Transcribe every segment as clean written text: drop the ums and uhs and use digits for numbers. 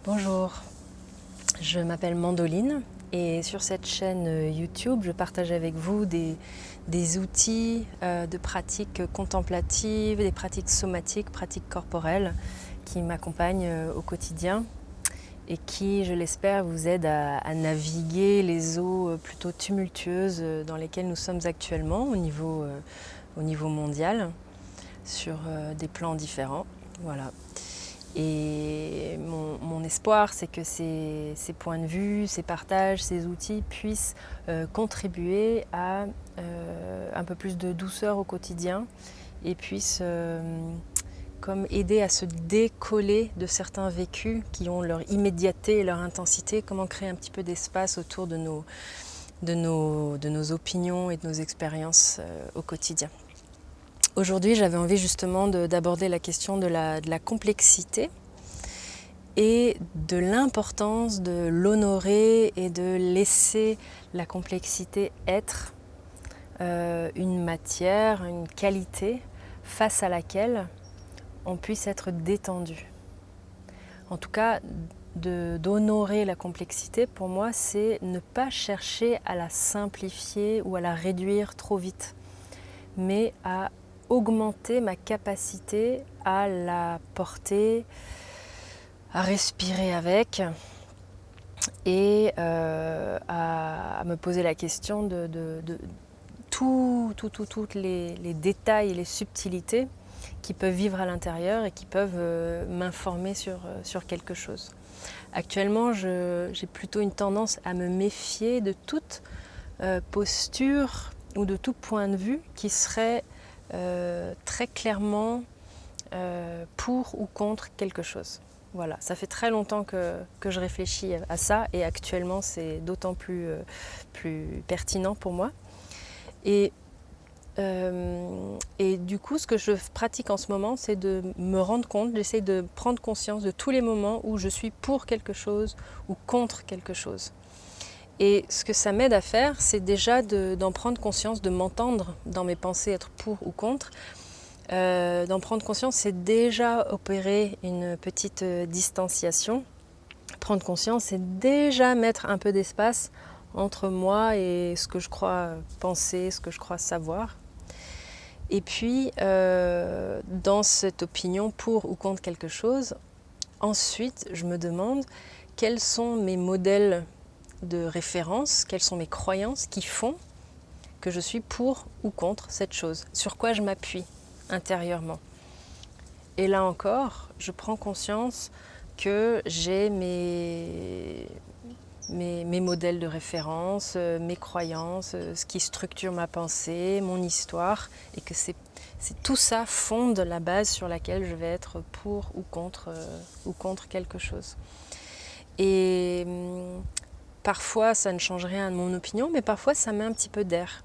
Bonjour, je m'appelle Mandoline et sur cette chaîne YouTube, je partage avec vous des outils de pratiques contemplatives, des pratiques somatiques, pratiques corporelles qui m'accompagnent au quotidien et qui, je l'espère, vous aident à naviguer les eaux plutôt tumultueuses dans lesquelles nous sommes actuellement au niveau mondial, sur des plans différents. Voilà. Et mon espoir, c'est que ces points de vue, ces partages, ces outils puissent contribuer à un peu plus de douceur au quotidien et puissent comme aider à se décoller de certains vécus qui ont leur immédiateté et leur intensité, comment créer un petit peu d'espace autour de nos opinions et de nos expériences au quotidien. Aujourd'hui, j'avais envie justement d'aborder la question de la complexité et de l'importance de l'honorer et de laisser la complexité être une matière, une qualité face à laquelle on puisse être détendu. En tout cas, d'honorer la complexité, pour moi, c'est ne pas chercher à la simplifier ou à la réduire trop vite, mais à augmenter ma capacité à la porter, à respirer avec et à me poser la question de toutes les détails et les subtilités qui peuvent vivre à l'intérieur et qui peuvent m'informer sur quelque chose. Actuellement, j'ai plutôt une tendance à me méfier de toute posture ou de tout point de vue qui serait très clairement pour ou contre quelque chose. Voilà, ça fait très longtemps que je réfléchis à ça et actuellement c'est d'autant plus pertinent pour moi. Et du coup, ce que je pratique en ce moment, c'est de me rendre compte, j'essaie de prendre conscience de tous les moments où je suis pour quelque chose ou contre quelque chose. Et ce que ça m'aide à faire, c'est déjà d'en prendre conscience, de m'entendre dans mes pensées être pour ou contre. D'en prendre conscience, c'est déjà opérer une petite distanciation. Prendre conscience, c'est déjà mettre un peu d'espace entre moi et ce que je crois penser, ce que je crois savoir. Et puis, dans cette opinion pour ou contre quelque chose, ensuite, je me demande quels sont mes modèles de référence, quelles sont mes croyances qui font que je suis pour ou contre cette chose, sur quoi je m'appuie intérieurement. Et là encore, je prends conscience que j'ai mes modèles de référence, mes croyances, ce qui structure ma pensée, mon histoire, et que c'est tout ça fonde la base sur laquelle je vais être pour ou contre quelque chose. Et parfois, ça ne change rien à mon opinion, mais parfois, ça met un petit peu d'air.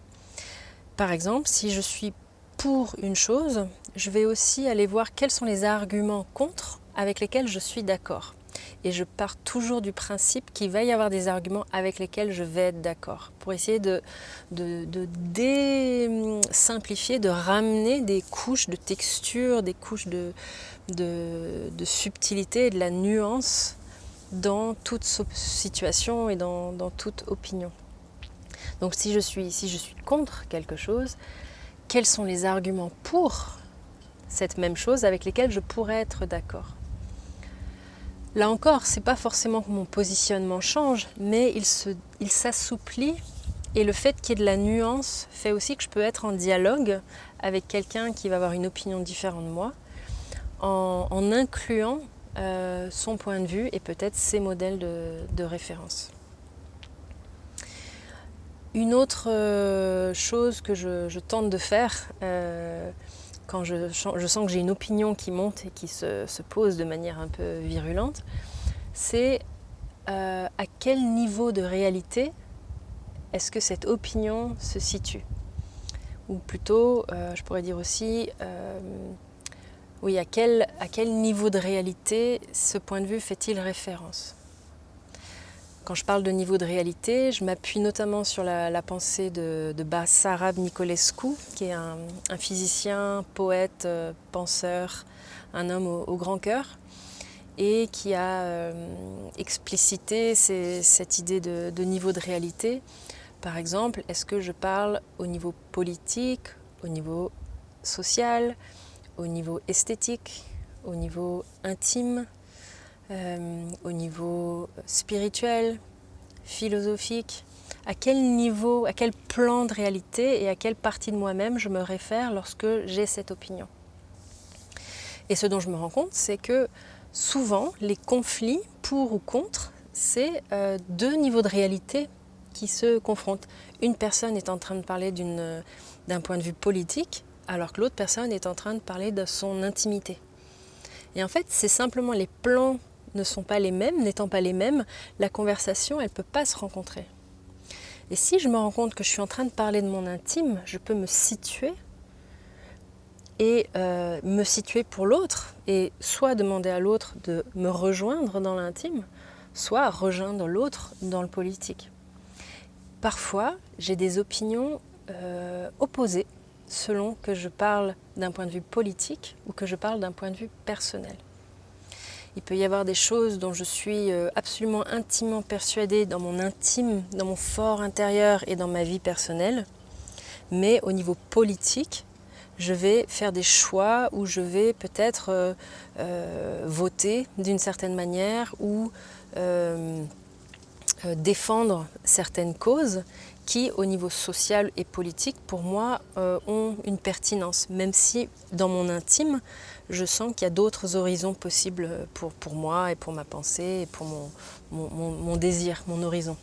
Par exemple, si je suis pour une chose, je vais aussi aller voir quels sont les arguments contre avec lesquels je suis d'accord. Et je pars toujours du principe qu'il va y avoir des arguments avec lesquels je vais être d'accord, pour essayer de désimplifier, de ramener des couches de texture, des couches de subtilité et de la nuance dans toute situation et dans toute opinion. Donc si je suis contre quelque chose, quels sont les arguments pour cette même chose avec lesquels je pourrais être d'accord? Là encore, ce n'est pas forcément que mon positionnement change, mais il s'assouplit, et le fait qu'il y ait de la nuance fait aussi que je peux être en dialogue avec quelqu'un qui va avoir une opinion différente de moi, en incluant son point de vue et peut-être ses modèles de référence. Une autre chose que je tente de faire quand je sens que j'ai une opinion qui monte et qui se pose de manière un peu virulente, c'est à quel niveau de réalité est-ce que cette opinion se situe? Ou plutôt, je pourrais dire aussi, oui, à quel niveau de réalité ce point de vue fait-il référence? Quand je parle de niveau de réalité, je m'appuie notamment sur la pensée de Basarab Nicolescu, qui est un physicien, poète, penseur, un homme au grand cœur, et qui a explicité cette idée de niveau de réalité. Par exemple, est-ce que je parle au niveau politique, au niveau social, au niveau esthétique, au niveau intime, au niveau spirituel, philosophique? À quel niveau, à quel plan de réalité et à quelle partie de moi-même je me réfère lorsque j'ai cette opinion? Et ce dont je me rends compte, c'est que souvent, les conflits pour ou contre, c'est deux niveaux de réalité qui se confrontent. Une personne est en train de parler d'un point de vue politique, alors que l'autre personne est en train de parler de son intimité. Et en fait, c'est simplement les plans ne sont pas les mêmes, n'étant pas les mêmes, la conversation, elle ne peut pas se rencontrer. Et si je me rends compte que je suis en train de parler de mon intime, je peux me situer et me situer pour l'autre et soit demander à l'autre de me rejoindre dans l'intime, soit rejoindre l'autre dans le politique. Parfois, j'ai des opinions opposées selon que je parle d'un point de vue politique ou que je parle d'un point de vue personnel. Il peut y avoir des choses dont je suis absolument intimement persuadée dans mon intime, dans mon fort intérieur et dans ma vie personnelle. Mais au niveau politique, je vais faire des choix où je vais peut-être voter d'une certaine manière ou défendre certaines causes qui, au niveau social et politique, pour moi, ont une pertinence. Même si, dans mon intime, je sens qu'il y a d'autres horizons possibles pour moi et pour ma pensée et pour mon désir, mon horizon.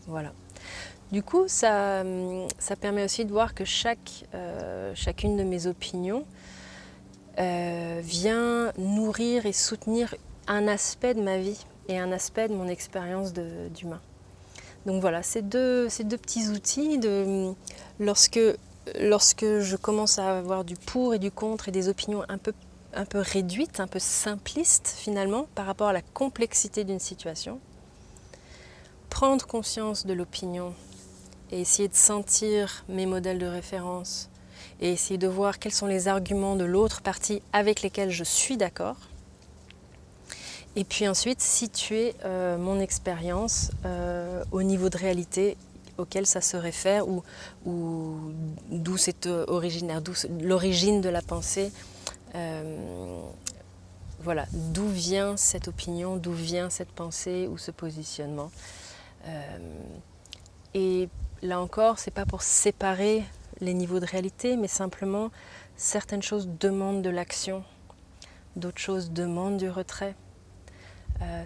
Voilà. Du coup, ça permet aussi de voir que chacune de mes opinions vient nourrir et soutenir un aspect de ma vie et un aspect de mon expérience d'humain. Donc voilà, ces deux petits outils, lorsque je commence à avoir du pour et du contre et des opinions un peu réduites, un peu simplistes finalement par rapport à la complexité d'une situation, prendre conscience de l'opinion et essayer de sentir mes modèles de référence et essayer de voir quels sont les arguments de l'autre partie avec lesquels je suis d'accord. Et puis ensuite, situer mon expérience au niveau de réalité auquel ça se réfère ou d'où c'est originaire, d'où l'origine de la pensée. Voilà, d'où vient cette opinion, d'où vient cette pensée ou ce positionnement. Et là encore, c'est pas pour séparer les niveaux de réalité, mais simplement certaines choses demandent de l'action, d'autres choses demandent du retrait.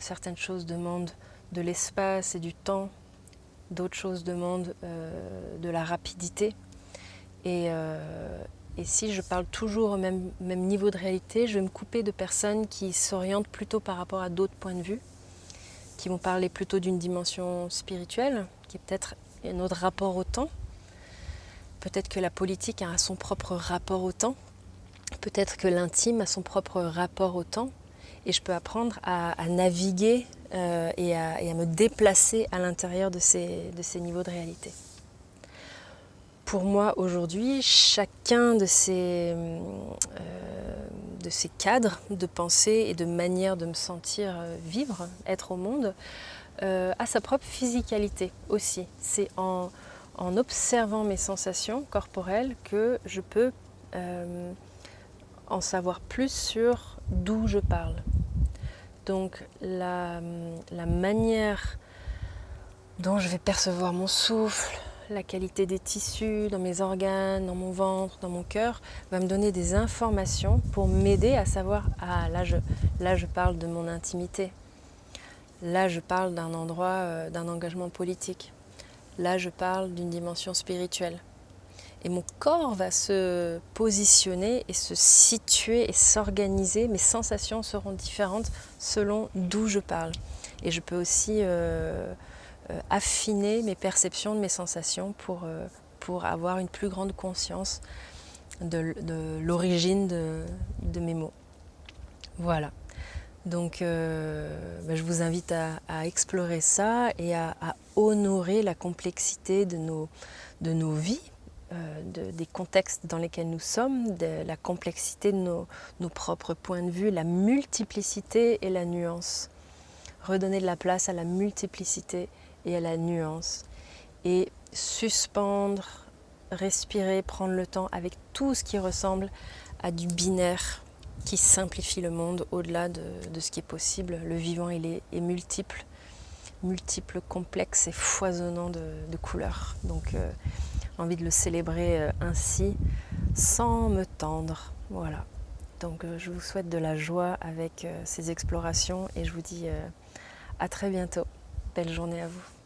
Certaines choses demandent de l'espace et du temps, d'autres choses demandent de la rapidité. Et si je parle toujours au même niveau de réalité, je vais me couper de personnes qui s'orientent plutôt par rapport à d'autres points de vue, qui vont parler plutôt d'une dimension spirituelle, qui est peut-être un autre rapport au temps. Peut-être que la politique a son propre rapport au temps. Peut-être que l'intime a son propre rapport au temps. Et je peux apprendre à naviguer et à me déplacer à l'intérieur de ces niveaux de réalité. Pour moi, aujourd'hui, chacun de ces cadres de pensée et de manière de me sentir vivre, être au monde, a sa propre physicalité aussi. C'est en observant mes sensations corporelles que je peux en savoir plus sur d'où je parle. Donc la manière dont je vais percevoir mon souffle, la qualité des tissus dans mes organes, dans mon ventre, dans mon cœur, va me donner des informations pour m'aider à savoir « Ah, là je parle de mon intimité. Là je parle d'un endroit, d'un engagement politique. Là je parle d'une dimension spirituelle. » Et mon corps va se positionner et se situer et s'organiser. Mes sensations seront différentes selon d'où je parle. Et je peux aussi affiner mes perceptions de mes sensations pour avoir une plus grande conscience de l'origine de mes mots. Voilà. Donc je vous invite à explorer ça et à honorer la complexité de nos vies. des contextes dans lesquels nous sommes, de la complexité de nos propres points de vue, la multiplicité et la nuance. Redonner de la place à la multiplicité et à la nuance. Et suspendre, respirer, prendre le temps avec tout ce qui ressemble à du binaire qui simplifie le monde au-delà de ce qui est possible. Le vivant, il est multiple, complexe et foisonnant de couleurs. Donc, envie de le célébrer ainsi, sans me tendre. Voilà. Donc, je vous souhaite de la joie avec ces explorations et je vous dis à très bientôt. Belle journée à vous.